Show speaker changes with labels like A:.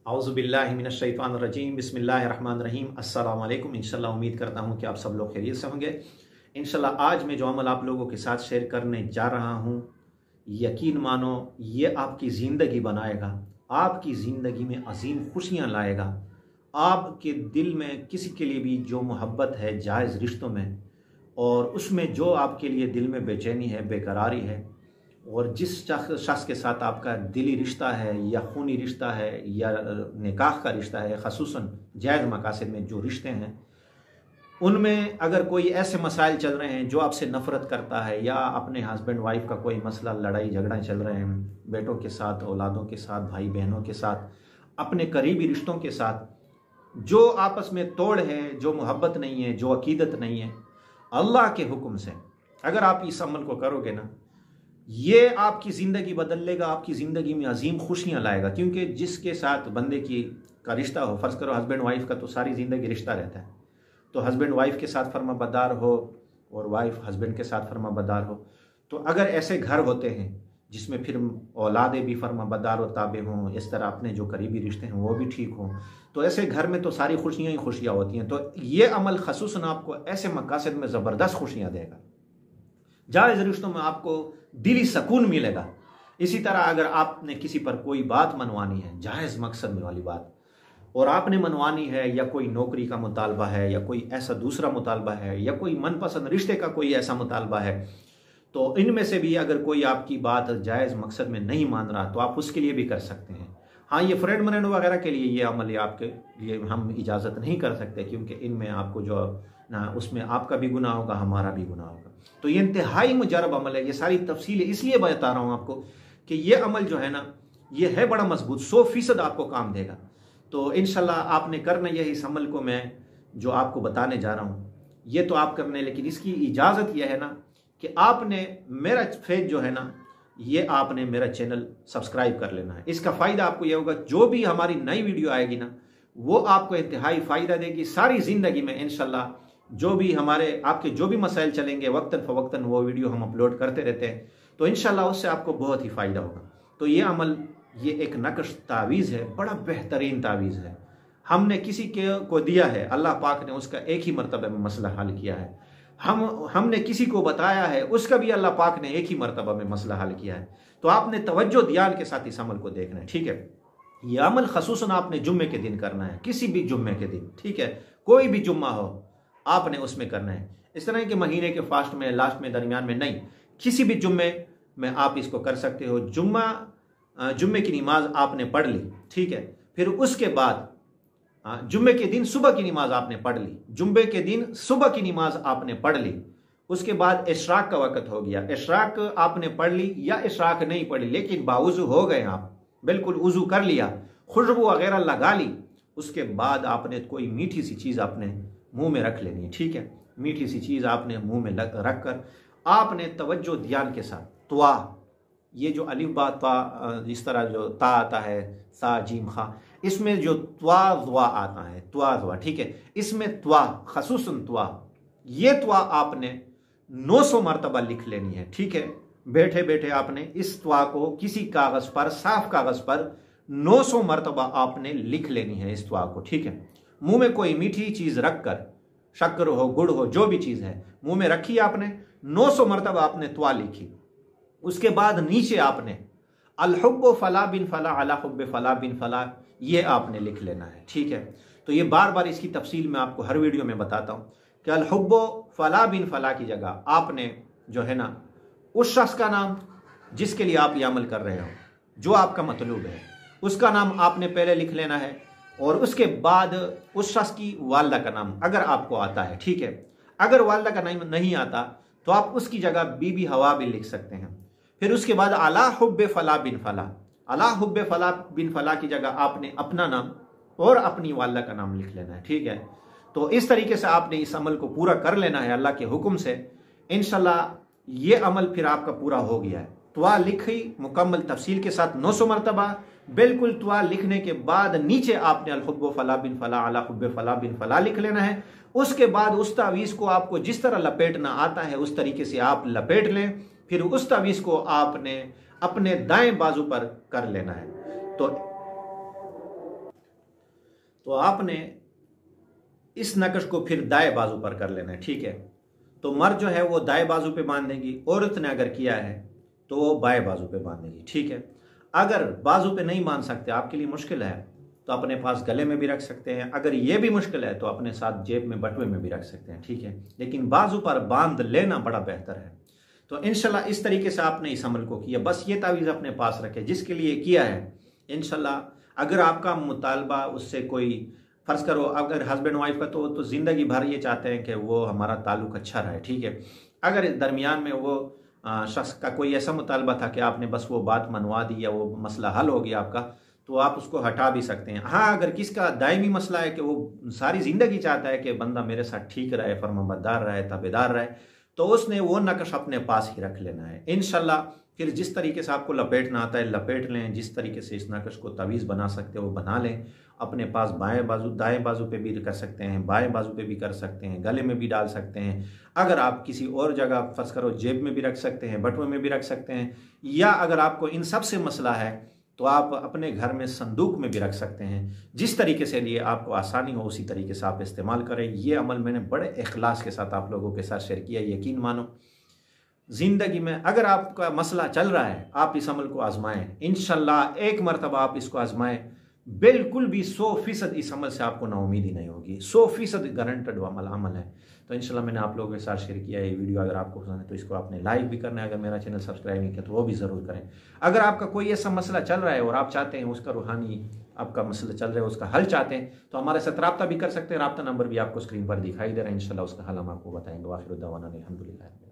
A: औज़ुबिल्लाहि मिनश्शैतानिर्रजीम बिस्मिल्लाहिर्रहमानिर्रहीम अस्सलामु अलैकुम। इंशाल्लाह उम्मीद करता हूँ कि आप सब लोग खैरियत से होंगे। इंशाल्लाह आज मैं जो अमल आप लोगों के साथ शेयर करने जा रहा हूँ, यकीन मानो ये आपकी ज़िंदगी बनाएगा, आपकी ज़िंदगी में अजीम खुशियाँ लाएगा। आपके दिल में किसी के लिए भी जो मोहब्बत है जायज़ रिश्तों में, और उसमें जो आपके लिए दिल में बेचैनी है, बेकरारी है, और जिस शख्स के साथ आपका दिली रिश्ता है या खूनी रिश्ता है या निकाह का रिश्ता है, ख़ुसूसन जायज़ मकासद में जो रिश्ते हैं, उनमें अगर कोई ऐसे मसाइल चल रहे हैं जो आपसे नफ़रत करता है, या अपने हस्बैंड वाइफ का कोई मसला, लड़ाई झगड़ा चल रहे हैं, बेटों के साथ, औलादों के साथ, भाई बहनों के साथ, अपने करीबी रिश्तों के साथ, जो आपस में तोड़ है, जो मोहब्बत नहीं है, जो अकीदत नहीं है, अल्लाह के हुक्म से अगर आप इस अमल को करोगे ना, ये आपकी ज़िंदगी बदल लेगा, आपकी ज़िंदगी में अजीम खुशियाँ लाएगा। क्योंकि जिसके साथ बंदे की का रिश्ता हो, फ़र्ज़ करो हस्बैंड वाइफ का, तो सारी ज़िंदगी रिश्ता रहता है। तो हस्बैंड वाइफ के साथ फर्माबरदार हो और वाइफ हस्बैंड के साथ फर्माबरदार हो, तो अगर ऐसे घर होते हैं जिसमें फिर औलादें भी फर्माबरदार और ताबे हों, इस तरह अपने जो करीबी रिश्ते हैं वो भी ठीक हों, तो ऐसे घर में तो सारी खुशियाँ ही खुशियाँ होती हैं। तो ये अमल ख़ुसूसन आपको ऐसे मकासद में ज़बरदस्त खुशियाँ देगा, जायज़ रिश्तों में आपको दिली सुकून मिलेगा। इसी तरह अगर आपने किसी पर कोई बात मनवानी है, जायज़ मकसद में वाली बात, और आपने मनवानी है, या कोई नौकरी का मुतालबा है, या कोई ऐसा दूसरा मुतालबा है, या कोई मनपसंद रिश्ते का कोई ऐसा मुतालबा है, तो इनमें से भी अगर कोई आपकी बात जायज़ मकसद में नहीं मान रहा, तो आप उसके लिए भी कर सकते हैं। हाँ, ये फ्रेंड मरेंड वगैरह के लिए ये अमल आपके लिए हम इजाज़त नहीं कर सकते, क्योंकि इनमें आपको जो ना, उसमें आपका भी गुनाह होगा, हमारा भी गुनाह होगा। तो ये इंतहाई मुजरब अमल है। ये सारी तफसीलें इसलिए बता रहा हूँ आपको कि ये अमल जो है ना, ये है बड़ा मजबूत, 100% आपको काम देगा। तो इंशाल्लाह आपने करना यही, इस अमल को मैं जो आपको बताने जा रहा हूँ ये तो आप करने, लेकिन इसकी इजाज़त यह है ना कि आपने मेरा फेज जो है ना, ये आपने मेरा चैनल सब्सक्राइब कर लेना है। इसका फ़ायदा आपको यह होगा, जो भी हमारी नई वीडियो आएगी ना, वो आपको इंतहाई फ़ायदा देगी। सारी ज़िंदगी में इंशाल्लाह जो भी हमारे आपके जो भी मसाइल चलेंगे, वक्तन फ़वक्तन वो वीडियो हम अपलोड करते रहते हैं, तो इंशाल्लाह उससे आपको बहुत ही फ़ायदा होगा। तो ये अमल, ये एक नक्श तावीज़ है, बड़ा बेहतरीन तावीज़ है। हमने किसी को दिया है, अल्लाह पाक ने उसका एक ही मरतबे में मसला हल किया है। हमने किसी को बताया है, उसका भी अल्लाह पाक ने एक ही मरतबा में मसला हल किया है। तो आपने तवज्जो ध्यान के साथ इस अमल को देखना है, ठीक है। ये अमल ख़ुसूसन आपने जुम्मे के दिन करना है, किसी भी जुम्मे के दिन, ठीक है, कोई भी जुम्मा हो आपने उसमें करना है। इस तरह के महीने के फास्ट में, लास्ट में, दरमियान में नहीं, किसी भी जुम्मे में आप इसको कर सकते हो। जुम्मे की नमाज आपने पढ़ ली, ठीक है, फिर उसके बाद जुम्मे के दिन सुबह की नमाज आपने पढ़ ली, जुम्मे के दिन सुबह की नमाज आपने पढ़ ली, उसके बाद इशराक का वक़्त हो गया, इशराक आपने पढ़ ली या इशराक नहीं पढ़ी, लेकिन बावुज़ू हो गए आप, बिल्कुल वज़ू कर लिया, खुशबू वगैरह लगा ली, उसके बाद आपने कोई मीठी सी चीज़ आपने मुंह में रख लेनी है, ठीक है। मीठी सी चीज़ आपने मुंह में रख कर आपने तवज्जो ध्यान के साथ त्वा, ये जो अलिफ बा ता, इस तरह जो ता आता है, सा जीम खा, इसमें जो त्वा आता है, त्वा, ठीक है, इसमें त्वा, ख़ुसूसन त्वा, ये त्वा आपने 900 मरतबा लिख लेनी है, ठीक है। बैठे बैठे आपने इस त्वा को किसी कागज़ पर, साफ कागज़ पर 900 मरतबा आपने लिख लेनी है इस त्वा को, ठीक है। मुंह में कोई मीठी चीज़ रखकर, शक्कर हो, गुड़ हो, जो भी चीज़ है, मुंह में रखी आपने, 900 मरतबा आपने त्वा लिखी। उसके बाद नीचे आपने अल हुब्बु फला बिन फला अला हुब्बे फला बिन फला, ये आपने लिख लेना है, ठीक है। तो ये बार बार इसकी तफसील मैं आपको हर वीडियो में बताता हूँ कि अल हुब्बु फला बिन फला की जगह आपने जो है ना, उस शख्स का नाम जिसके लिए आप ये अमल कर रहे हो, जो आपका मतलूब है, उसका नाम आपने पहले लिख लेना है, और उसके बाद उस शख्स की वालदा का नाम अगर आपको आता है, ठीक है। अगर वालदा का नाम नहीं आता तो आप उसकी जगह बीबी हवा भी लिख सकते हैं। फिर उसके बाद अला हुब्बे फला बिन फला, अला हुब्बे फला बिन फला की जगह आपने अपना नाम और अपनी वालदा का नाम लिख लेना है, ठीक है। तो इस तरीके से आपने इस अमल को पूरा कर लेना है अल्लाह के हुक्म से। इंशाल्लाह ये अमल फिर आपका पूरा हो गया है। त्वा लिखी मुकम्मल तफसील के साथ 900 मरतबा, बिल्कुल त्वा लिखने के बाद नीचे आपने अल हुब्बु फला बिन फला अला हुब्बे फला बिन फला लिख लेना है। उसके बाद उस तावीज़ को आपको जिस तरह लपेटना आता है उस तरीके से आप लपेट लें। फिर उस तावीज़ को आपने अपने दाएं बाजू पर कर लेना है। तो तो आपने इस नक्श को फिर दाएं बाजू पर कर लेना है, ठीक है। तो मर्द जो है वो दाएं बाजू पे बांधेगी, औरत ने अगर किया है तो वो बाएं बाजू पे बांधेगी, ठीक है। अगर बाजू पे नहीं बांध सकते, आपके लिए मुश्किल है, तो अपने पास गले में भी रख सकते हैं। अगर ये भी मुश्किल है तो अपने साथ जेब में, बटुए में भी रख सकते हैं, ठीक है। लेकिन बाजू पर बांध लेना बड़ा बेहतर है। तो इंशाल्लाह इस तरीके से आपने इस अमल को किया। बस ये तावीज़ अपने पास रखे जिसके लिए किया है। इंशाल्लाह अगर आपका मुतालबा उससे कोई, फ़र्ज़ करो अगर हस्बैंड वाइफ का, तो ज़िंदगी भर ये चाहते हैं कि वो हमारा ताल्लुक़ अच्छा रहे, ठीक है। अगर दरमियान में वो शख्स का कोई ऐसा मुतालबा था कि आपने बस वो बात मनवा दी या वो मसला हल हो गया आपका, तो आप उसको हटा भी सकते हैं। हाँ, अगर किसका दायमी मसला है कि वो सारी ज़िंदगी चाहता है कि बंदा मेरे साथ ठीक रहे, फरमाबरदार रहे, ताबेदार रहे, तो उसने वो नक्श अपने पास ही रख लेना है। इंशाल्लाह फिर जिस तरीके से आपको लपेटना आता है लपेट लें, जिस तरीके से इस नक्श को तवीज़ बना सकते हो बना लें। अपने पास बाएं बाजू, दाएं बाजू पे भी कर सकते हैं, बाएं बाजू पे भी कर सकते हैं, गले में भी डाल सकते हैं। अगर आप किसी और जगह फ़र्ज़ करो जेब में भी रख सकते हैं, बटुए में भी रख सकते हैं, या अगर आपको इन सब से मसला है तो आप अपने घर में संदूक में भी रख सकते हैं। जिस तरीके से लिए आपको आसानी हो उसी तरीके से आप इस्तेमाल करें। ये अमल मैंने बड़े इखलास के साथ आप लोगों के साथ शेयर किया। यकीन मानो ज़िंदगी में अगर आपका मसला चल रहा है, आप इस अमल को आजमाएं। इंशाल्लाह एक मरतबा आप इसको आजमाएं, बिल्कुल भी 100% इस अमल से आपको नाउमीदी नहीं होगी। 100% गारंटेड अमल है। तो इंशाल्लाह मैंने आप लोगों के साथ शेयर किया ये वीडियो। अगर आपको पसंद है तो इसको आपने लाइक भी करना है। अगर मेरा चैनल सब्सक्राइब नहीं किया तो वो भी ज़रूर करें। अगर आपका कोई ऐसा मसला चल रहा है और आप चाहते हैं उसका रूहानी आपका मसला चल रहा है उसका हल चाहते हैं, तो हमारे साथ रब्ता भी कर सकते हैं। रब्ता नंबर भी आपको स्क्रीन पर दिखाई दे रहा है। इंशाल्लाह उसका हल हम आपको बताएंगे। वाखिर दावाना अल्हम्दुलिल्लाह।